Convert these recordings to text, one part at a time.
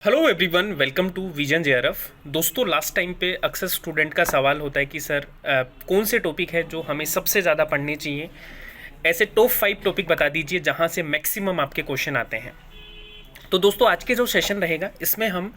Hello everyone, welcome to Vision JRF. दोस्तों, last time पे अक्सर स्टूडेंट का सवाल होता है कि सर कौन से टॉपिक है जो हमें सबसे ज़्यादा पढ़ने चाहिए। ऐसे टॉप 5 टॉपिक बता दीजिए जहाँ से मैक्सिमम आपके क्वेश्चन आते हैं। तो दोस्तों, आज के जो सेशन रहेगा इसमें हम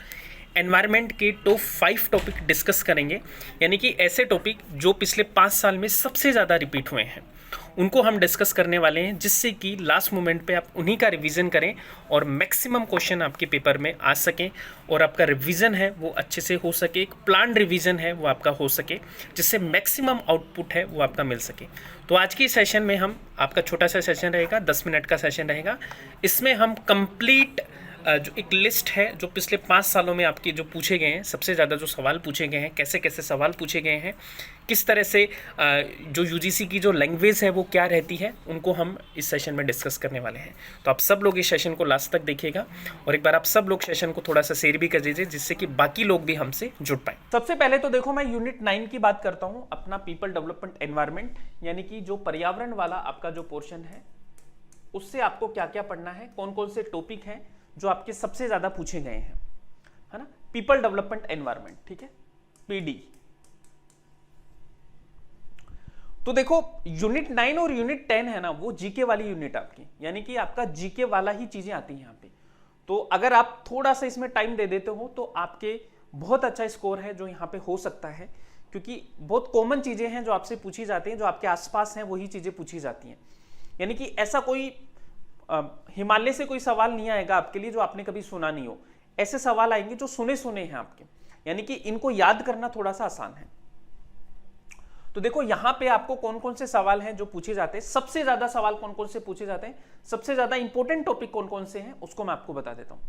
एनवायरनमेंट के टॉप 5 टॉपिक डिस्कस करेंगे, यानी कि ऐसे टॉपिक जो पिछले 5 साल में सबसे ज़्यादा रिपीट हुए हैं उनको हम डिस्कस करने वाले हैं, जिससे कि लास्ट मोमेंट पे आप उन्हीं का रिवीजन करें और मैक्सिमम क्वेश्चन आपके पेपर में आ सकें और आपका रिवीजन है वो अच्छे से हो सके, एक प्लान रिवीजन है वो आपका हो सके, जिससे मैक्सिमम आउटपुट है वो आपका मिल सके। तो आज की सेशन में हम आपका छोटा सा सेशन रहेगा, 10 मिनट का सेशन रहेगा। इसमें हम कंप्लीट जो एक लिस्ट है जो पिछले 5 सालों में आपके जो पूछे गए हैं, सबसे ज़्यादा जो सवाल पूछे गए हैं, कैसे कैसे सवाल पूछे गए हैं, किस तरह से जो यूजीसी की जो लैंग्वेज है वो क्या रहती है, उनको हम इस सेशन में डिस्कस करने वाले हैं। तो आप सब लोग इस सेशन को लास्ट तक देखिएगा और एक बार आप सब लोग सेशन को थोड़ा सा शेयर भी कर दीजिए, जिससे कि बाकी लोग भी हमसे जुड़ पाए। सबसे पहले तो देखो, मैं यूनिट 9 की बात करता हूँ, अपना पीपल डेवलपमेंट एनवायरनमेंट, यानी कि जो पर्यावरण वाला आपका जो पोर्शन है उससे आपको क्या क्या पढ़ना है, कौन कौन से टॉपिक हैं जो आपके सबसे ज्यादा पूछे गए हैं, है ना। पीपल डेवलपमेंट एनवायरनमेंट, ठीक है, पीडी। तो देखो, यूनिट 9 और यूनिट 10 है ना, वो जीके वाली यूनिट आपकी, यानी कि आपका जीके वाला ही चीजें आती हैं यहाँ पे। तो अगर आप थोड़ा सा इसमें टाइम दे देते हो तो आपके बहुत अच्छा स्कोर है जो यहाँ पे हो सकता है, क्योंकि बहुत कॉमन चीजें हैं जो आपसे पूछी जाती हैं, जो आपके आसपास हैं वही चीजें पूछी जाती हैं। यानी कि ऐसा कोई हिमालय से कोई सवाल नहीं आएगा आपके लिए जो आपने कभी सुना नहीं हो। ऐसे सवाल आएंगे जो सुने सुने हैं आपके, यानी कि इनको याद करना थोड़ा सा आसान है। तो देखो, यहां पे आपको कौन कौन से सवाल हैं जो पूछे जाते हैं, सबसे ज्यादा सवाल कौन कौन से पूछे जाते हैं, सबसे ज्यादा इंपॉर्टेंट टॉपिक कौन कौन से हैं, उसको मैं आपको बता देता हूं।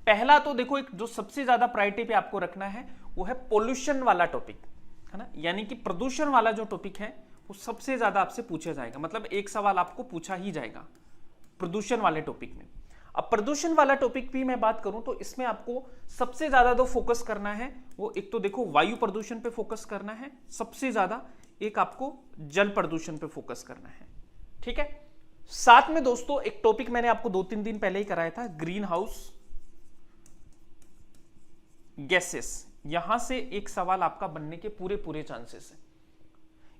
पहला तो देखो, एक जो सबसे ज्यादा प्रायोरिटी पे आपको रखना है वो है पोल्यूशन वाला टॉपिक, है ना। यानी कि प्रदूषण वाला जो टॉपिक है वो सबसे ज्यादा आपसे पूछा जाएगा, मतलब एक सवाल आपको पूछा ही जाएगा प्रदूषण वाले टॉपिक में। अब प्रदूषण वाला टॉपिक भी मैं बात करूं तो इसमें आपको सबसे ज्यादा जो फोकस करना है वो, एक तो देखो वायु प्रदूषण पे फोकस करना है सबसे ज्यादा, एक आपको जल प्रदूषण पे फोकस करना है, ठीक है। साथ में दोस्तों एक टॉपिक मैंने आपको 2-3 दिन पहले ही कराया था, ग्रीन हाउस गैसेस, यहां से एक सवाल आपका बनने के पूरे पूरे चांसेस है।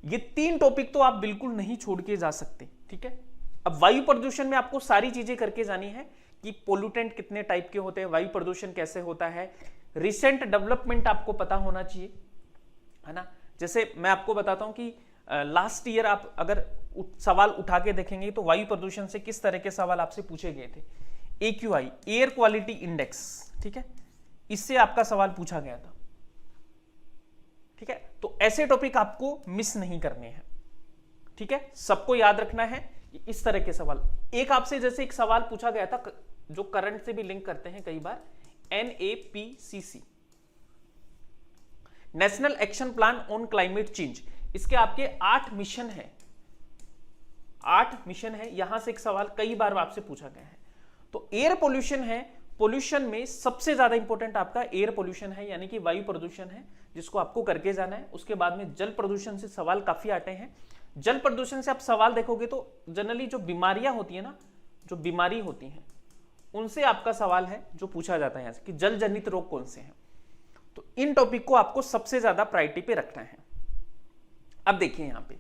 ये 3 टॉपिक तो आप बिल्कुल नहीं छोड़ के जा सकते, ठीक है। अब वायु प्रदूषण में आपको सारी चीजें करके जानी है कि पोल्यूटेंट कितने टाइप के होते हैं, वायु प्रदूषण कैसे होता है, रिसेंट डेवलपमेंट आपको पता होना चाहिए, है ना। जैसे मैं आपको बताता हूं कि लास्ट ईयर आप अगर सवाल उठा के देखेंगे तो वायु प्रदूषण से किस तरह के सवाल आपसे पूछे गए थे। AQI, एयर क्वालिटी इंडेक्स, ठीक है, इससे आपका सवाल पूछा गया था, ठीक है। तो ऐसे टॉपिक आपको मिस नहीं करने हैं, ठीक है, सबको याद रखना है। इस तरह के सवाल, एक आपसे जैसे एक सवाल पूछा गया था जो करंट से भी लिंक करते हैं कई बार, NAPCC, national action plan on climate change, इसके आपके 8 मिशन है, 8 मिशन है, यहां से एक सवाल कई बार आपसे पूछा गया है। तो एयर पोल्यूशन है, पोल्यूशन में सबसे ज्यादा इंपॉर्टेंट आपका एयर पोल्यूशन है, यानी कि वायु प्रदूषण है, जिसको आपको करके जाना है। उसके बाद में जल प्रदूषण से सवाल काफी आते हैं। जल प्रदूषण से आप सवाल देखोगे तो जनरली जो बीमारियां होती है ना, जो बीमारी होती हैं उनसे आपका सवाल है जो पूछा जाता है यहां से कि जल जनित रोग कौन से हैं। तो इन टॉपिक को आपको सबसे ज्यादा प्रायोरिटी पे रखना है। अब देखिए, यहां पे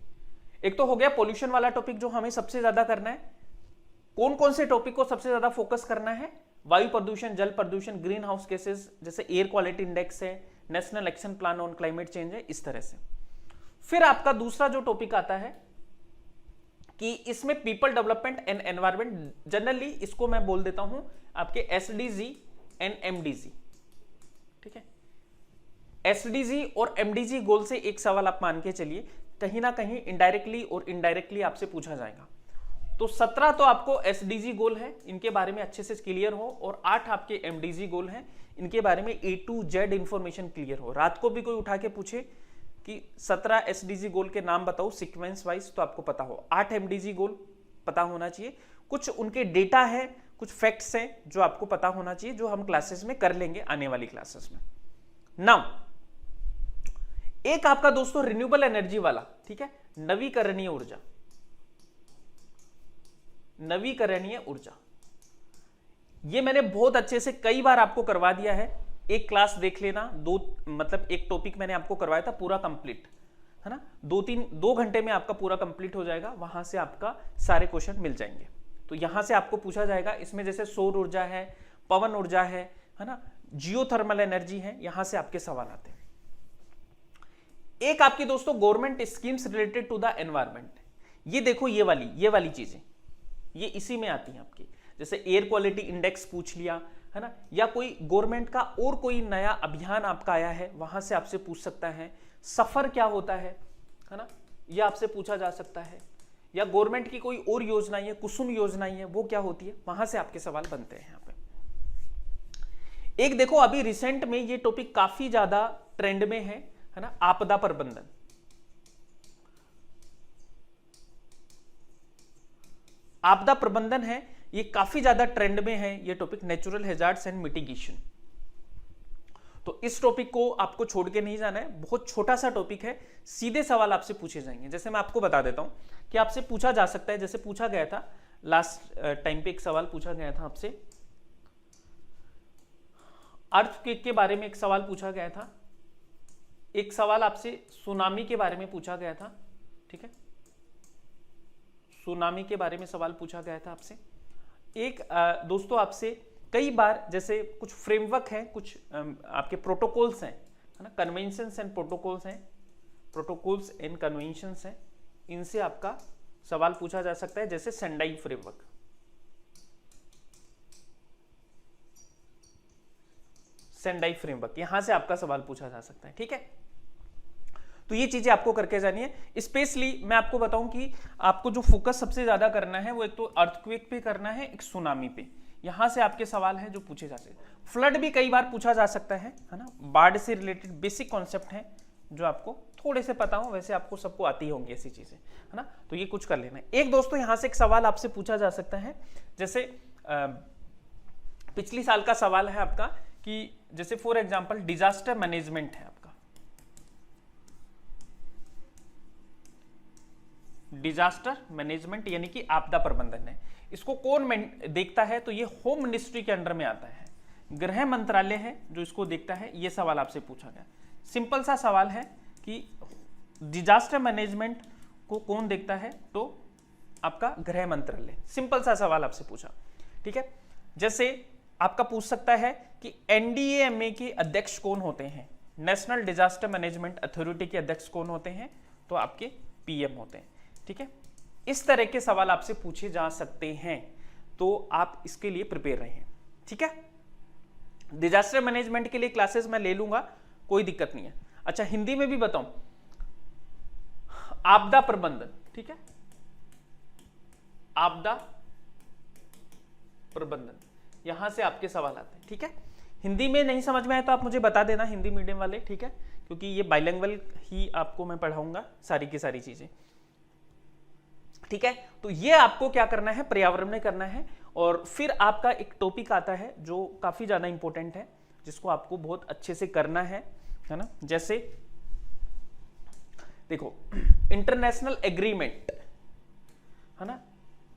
एक तो हो गया पोल्यूशन वाला टॉपिक जो हमें सबसे ज्यादा करना है। कौन कौन से टॉपिक को सबसे ज्यादा फोकस करना है, वायु प्रदूषण, जल प्रदूषण, ग्रीन हाउस गैसेस, जैसे एयर क्वालिटी इंडेक्स है, national action plan on climate change है, इस तरह से। फिर आपका दूसरा जो टॉपिक आता है कि इसमें people development and environment, generally इसको मैं बोल देता हूं आपके SDG एंड MDG, ठीक है। SDG और MDG गोल से एक सवाल आप मान के चलिए, कहीं ना कहीं इनडायरेक्टली और इनडायरेक्टली आपसे पूछा जाएगा। तो 17 तो आपको SDG गोल है, इनके बारे में अच्छे से क्लियर हो, और 8 आपके MDG गोल हैं, इनके बारे में A to Z information clear हो। रात को भी कोई उठा के पूछे कि 17 SDG गोल के नाम बताओ सीक्वेंस वाइज, तो आपको पता हो। 8 MDG गोल पता होना चाहिए, कुछ उनके डेटा है, कुछ फैक्ट्स हैं जो आपको पता होना चाहिए, जो हम क्लासेस में कर लेंगे आने वाली क्लासेस में। नाउ एक आपका दोस्तों रिन्यूएबल एनर्जी वाला, ठीक है, नवीकरणीय ऊर्जा, नवीकरणीय ऊर्जा, ये मैंने बहुत अच्छे से कई बार आपको करवा दिया है, एक क्लास देख लेना, मतलब एक टॉपिक मैंने आपको करवाया था पूरा कंप्लीट, है ना, 2 घंटे में आपका पूरा कंप्लीट हो जाएगा, वहां से आपका सारे क्वेश्चन मिल जाएंगे। तो यहां से आपको पूछा जाएगा, इसमें जैसे सौर ऊर्जा है, पवन ऊर्जा है ना, जियोथर्मल एनर्जी है, यहां से आपके सवाल आते हैं। एक आपकी दोस्तों government schemes related to the environment, ये देखो ये वाली चीजें ये इसी में आती हैं आपकी, जैसे एयर क्वालिटी इंडेक्स पूछ लिया, है ना, या कोई गवर्नमेंट का और कोई नया अभियान आपका आया है, वहां से आपसे पूछ सकता है। सफर क्या होता है ना, यह आपसे पूछा जा सकता है। या गवर्नमेंट की कोई और योजनाएं है, कुसुम योजनाएं है, वो क्या होती है, वहां से आपके सवाल बनते हैं यहाँ पे। एक देखो अभी रिसेंट में ये टॉपिक काफी ज्यादा ट्रेंड में है ना, आपदा प्रबंधन। आपदा प्रबंधन है, ये काफी ज्यादा ट्रेंड में है ये topic, natural hazards and mitigation. तो इस टॉपिक को आपको छोड़ के नहीं जाना है, बहुत छोटा सा टॉपिक है, सीधे सवाल आपसे पूछे जाएंगे। जैसे मैं आपको बता देता हूं कि आपसे पूछा जा सकता है, जैसे पूछा गया था लास्ट टाइम पे, एक सवाल पूछा गया था आपसे, अर्थक्वेक के बारे में एक सवाल पूछा गया था, एक सवाल आपसे सुनामी के बारे में पूछा गया था, ठीक है, सुनामी के बारे में सवाल पूछा गया था आपसे। एक दोस्तों आपसे कई बार जैसे कुछ फ्रेमवर्क है, कुछ आपके प्रोटोकॉल्स हैं, है ना, कन्वेंशंस एंड प्रोटोकॉल्स हैं, प्रोटोकॉल्स एंड कन्वेंशंस हैं, इनसे आपका सवाल पूछा जा सकता है, जैसे सेंडाई फ्रेमवर्क, सेंडाई फ्रेमवर्क, यहां से आपका सवाल पूछा जा सकता है, ठीक है। तो ये चीजें आपको करके जानी है। स्पेशली मैं आपको बताऊं कि आपको जो फोकस सबसे ज्यादा करना है वो एक तो अर्थक्वेक पे करना है, एक सुनामी पे, यहां से आपके सवाल है जो पूछे जा सकते हैं। फ्लड भी कई बार पूछा जा सकता है ना, बाढ़ से रिलेटेड बेसिक कॉन्सेप्ट है जो आपको थोड़े से पता हो, वैसे आपको सबको आती होंगी ऐसी चीजें, है ना, तो ये कुछ कर लेना है। एक दोस्तों यहां से एक सवाल आपसे पूछा जा सकता है, जैसे पिछली साल का सवाल है आपका कि जैसे फॉर एग्जांपल डिजास्टर मैनेजमेंट है आपका, डिजास्टर मैनेजमेंट यानी कि आपदा प्रबंधन है, इसको कौन देखता है, तो ये होम मिनिस्ट्री के अंडर में आता है, गृह मंत्रालय है जो इसको देखता है। ये सवाल आपसे पूछा गया, सिंपल सा सवाल है कि डिजास्टर मैनेजमेंट को कौन देखता है, तो आपका गृह मंत्रालय, सिंपल सा सवाल आपसे पूछा, ठीक है। जैसे आपका पूछ सकता है कि एनडीएमए के अध्यक्ष कौन होते हैं, नेशनल डिजास्टर मैनेजमेंट अथॉरिटी के अध्यक्ष कौन होते हैं, तो आपके पीएम होते हैं, ठीक है। इस तरह के सवाल आपसे पूछे जा सकते हैं, तो आप इसके लिए प्रिपेयर रहें, ठीक है। डिजास्टर मैनेजमेंट के लिए क्लासेस मैं ले लूंगा, कोई दिक्कत नहीं है। अच्छा, हिंदी में भी बताऊं, आपदा प्रबंधन, ठीक है, आपदा प्रबंधन, यहां से आपके सवाल आते हैं, ठीक है। हिंदी में नहीं समझ में आए तो आप मुझे बता देना, हिंदी मीडियम वाले, ठीक है, क्योंकि ये बाइलिंगुअल ही आपको मैं पढ़ाऊंगा सारी की सारी चीजें, ठीक है। तो ये आपको क्या करना है, पर्यावरण में करना है। और फिर आपका एक टॉपिक आता है जो काफी ज्यादा इंपॉर्टेंट है, जिसको आपको बहुत अच्छे से करना है ना, जैसे देखो इंटरनेशनल एग्रीमेंट, है ना,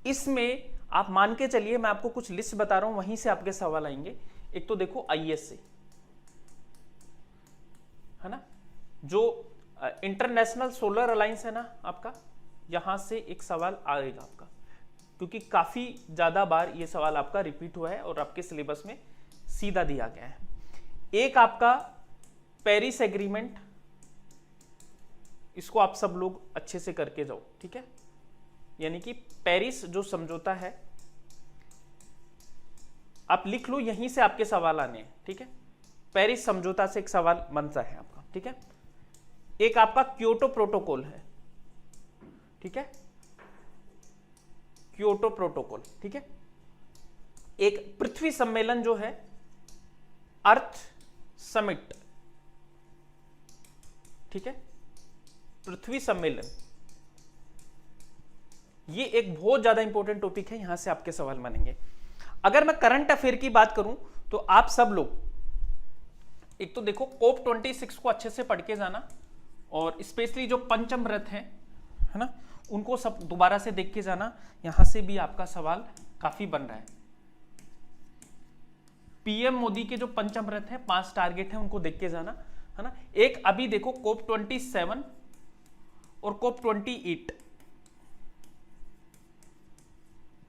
इसमें आप मान के चलिए, मैं आपको कुछ लिस्ट बता रहा हूं, वहीं से आपके सवाल आएंगे। एक तो देखो आईएसए, है ना, जो इंटरनेशनल सोलर अलायंस है ना आपका, यहां से एक सवाल आएगा आपका, क्योंकि काफी ज्यादा बार ये सवाल आपका रिपीट हुआ है और आपके सिलेबस में सीधा दिया गया है। एक आपका पेरिस एग्रीमेंट, इसको आप सब लोग अच्छे से करके जाओ, ठीक है, यानी कि पेरिस जो समझौता है, आप लिख लो, यहीं से आपके सवाल आने हैं, ठीक है। पेरिस समझौता से एक सवाल बनता है आपका, ठीक है। एक आपका क्योटो प्रोटोकॉल है, ठीक है, क्योटो प्रोटोकॉल, ठीक है। एक पृथ्वी सम्मेलन जो है, अर्थ समिट, ठीक है, पृथ्वी सम्मेलन, ये एक बहुत ज्यादा इंपॉर्टेंट टॉपिक है, यहां से आपके सवाल बनेंगे। अगर मैं करंट अफेयर की बात करूं तो आप सब लोग एक तो देखो COP26 को अच्छे से पढ़ के जाना, और स्पेशली जो पंचम रथ है ना, उनको सब दोबारा से देख के जाना, यहां से भी आपका सवाल काफी बन रहा है। पीएम मोदी के जो पंचामृत है 5 टारगेट है उनको देख के जाना, है ना। एक अभी देखो COP 27 और COP 28,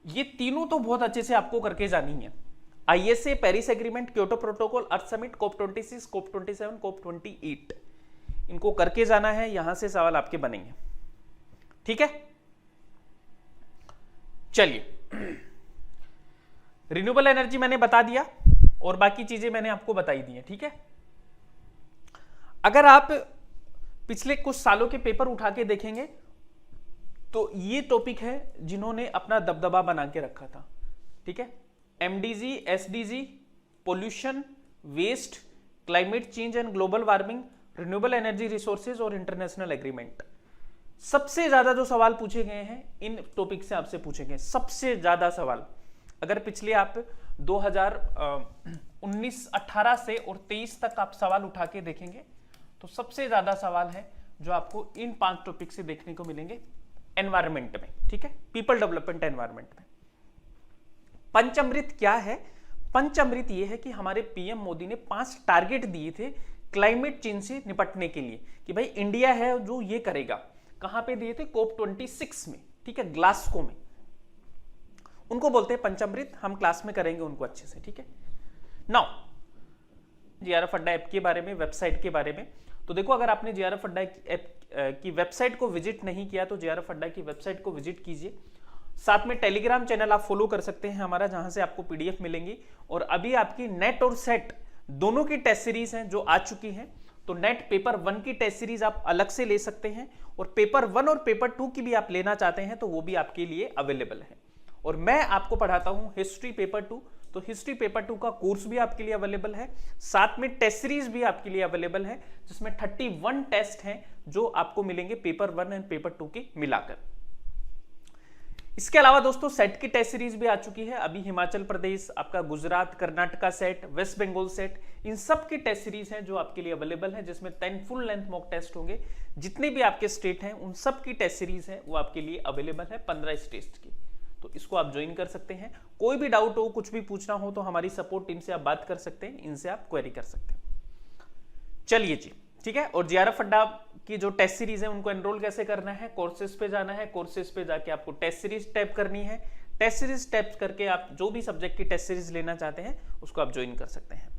ये तीनों तो बहुत अच्छे से आपको करके जानी है। ISA, Paris agreement, Kyoto protocol, Earth summit, COP 26, COP 27, COP 28, इनको करके जाना है, यहां से सवाल आपके बनेंगे, ठीक है। चलिए, रिन्यूएबल एनर्जी मैंने बता दिया और बाकी चीजें मैंने आपको बताई दी है, ठीक है। अगर आप पिछले कुछ सालों के पेपर उठा के देखेंगे तो ये टॉपिक है जिन्होंने अपना दबदबा बना के रखा था, ठीक है। MDG, SDG, pollution, waste, climate change and global warming, renewable energy resources और इंटरनेशनल एग्रीमेंट। सबसे ज्यादा जो सवाल पूछे गए हैं इन टॉपिक से आपसे पूछे गए, सबसे ज्यादा सवाल। अगर पिछले आप 2019-18 से और 23 तक आप सवाल उठा के देखेंगे तो सबसे ज्यादा सवाल है जो आपको इन 5 टॉपिक से देखने को मिलेंगे एनवायरमेंट में, ठीक है, पीपल डेवलपमेंट एनवायरमेंट में। पंचामृत क्या है? पंचामृत ये है कि हमारे पीएम मोदी ने 5 टारगेट दिए थे क्लाइमेट चेंज से निपटने के लिए, कि भाई इंडिया है जो ये करेगा। कहां पे दिए थे? COP 26 में, ठीक है, ग्लासगो में। उनको बोलते हैं पंचामृत, हम क्लास में करेंगे उनको अच्छे से, ठीक है। नाउ JRF अड्डा ऐप के बारे में, वेबसाइट के बारे में, तो देखो अगर आपने JRF अड्डा ऐप की वेबसाइट को विजिट नहीं किया तो JRF अड्डा की वेबसाइट को विजिट कीजिए। साथ में टेलीग्राम चैनल आप फॉलो कर सकते हैं हमारा, जहां से आपको PDF मिलेंगी। और अभी आपकी नेट और सेट दोनों की टेस्ट सीरीज हैं जो आ चुकी हैं, तो नेट पेपर 1 की टेस्ट सीरीज आप अलग से ले सकते हैं और पेपर 1 और पेपर 2 की भी आप लेना चाहते हैं तो वो भी आपके लिए अवेलेबल है। और मैं आपको पढ़ाता हूं हिस्ट्री पेपर 2, तो हिस्ट्री पेपर 2 का कोर्स भी आपके लिए अवेलेबल है, साथ में टेस्ट सीरीज भी आपके लिए अवेलेबल है, जिसमें 31 टेस्ट हैं जो आपको मिलेंगे पेपर 1 एंड पेपर 2 के मिलाकर। इसके अलावा दोस्तों सेट की टेस्ट सीरीज भी आ चुकी है। अभी हिमाचल प्रदेश, आपका Gujarat, Karnataka set, west Bengal set, इन सब की टेस्ट सीरीज है जो आपके लिए अवेलेबल है, जिसमें 10 फुल लेंथ मॉक टेस्ट होंगे। जितने भी आपके स्टेट हैं उन सब की टेस्ट सीरीज है वो आपके लिए अवेलेबल है 15 स्टेट की, तो इसको आप ज्वाइन कर सकते हैं। कोई भी डाउट हो, कुछ भी पूछना हो तो हमारी सपोर्ट टीम से आप बात कर सकते हैं, इनसे आप क्वेरी कर सकते हैं। चलिए जी, ठीक है। और JRF अड्डा की जो टेस्ट सीरीज है उनको एनरोल कैसे करना है? कोर्सेज पे जाना है, कोर्सेज पे जाके आपको टेस्ट सीरीज टैप करनी है। टेस्ट सीरीज टैप करके आप जो भी सब्जेक्ट की टेस्ट सीरीज लेना चाहते हैं उसको आप ज्वाइन कर सकते हैं।